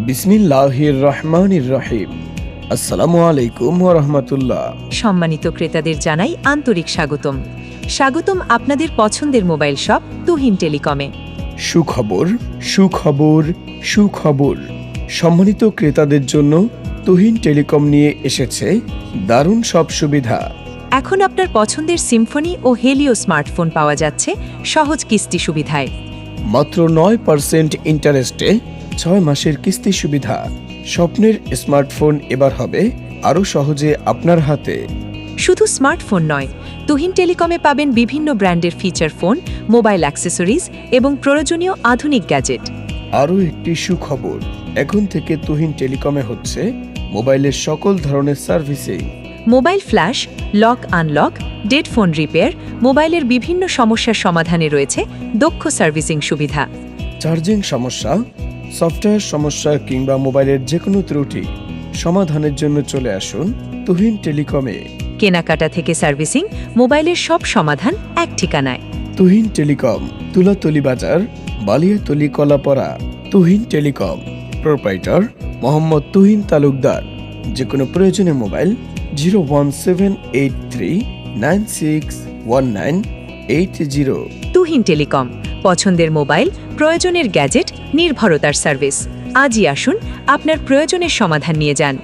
বিসমিল্লাহির রহমানির রহিম। আসসালামু আলাইকুম ওয়া রাহমাতুল্লাহ। সম্মানিত ক্রেতাদের জানাই আন্তরিক স্বাগতম। স্বাগতম আপনাদের পছন্দের মোবাইল শপ তুহিন টেলিকমে। সুখবর, সুখবর, সুখবর। সম্মানিত ক্রেতাদের জন্য তুহিন টেলিকম নিয়ে এসেছে দারুণ সব সুবিধা। এখন আপনার পছন্দের সিম্ফনি ও হেলিও স্মার্টফোন পাওয়া যাচ্ছে সহজ কিস্তি সুবিধায়। মাত্র 9% ইন্টারেস্টে 6 মাসের কিস্তি সুবিধা। স্বপ্নের স্মার্টফোন এবার হবে আরও সহজে আপনার হাতে। শুধু স্মার্টফোন নয়, তুহিন টেলিকমে পাবেন বিভিন্ন ব্র্যান্ডের ফিচার ফোন, মোবাইল অ্যাক্সেসরিজ এবং প্রয়োজনীয় আধুনিক গ্যাজেট। আরও একটি সুখবর, এখন থেকে তুহিন টেলিকমে হচ্ছে মোবাইলের সকল ধরনের servicing. Mobile flash, lock unlock, dead phone repair, মোবাইলের বিভিন্ন সমস্যার সমাধানে রয়েছে দক্ষ সার্ভিসিং সুবিধা। চার্জিং সমস্যা, সফটওয়্যার সমস্যা কিংবা মোবাইলের যে কোনো ত্রুটি সমাধানের জন্য চলে আসুন তুহিন টেলিকমে। কেনাকাটা থেকে সার্ভিসিং, মোবাইলের সব সমাধান এক ঠিকানায়। Tuhin telecom, Tulatali Bazar, Baliatali Kalapara. Tuhin telecom, proprietor Mohammad Tuhin Talukdar. যে কোনো প্রয়োজনীয় মোবাইল 01783961980। তুহিন টেলিকম, পছন্দের মোবাইল, প্রয়োজনের গ্যাজেট, নির্ভরতার সার্ভিস। আজই আসুন, আপনার প্রয়োজনের সমাধান নিয়ে যান।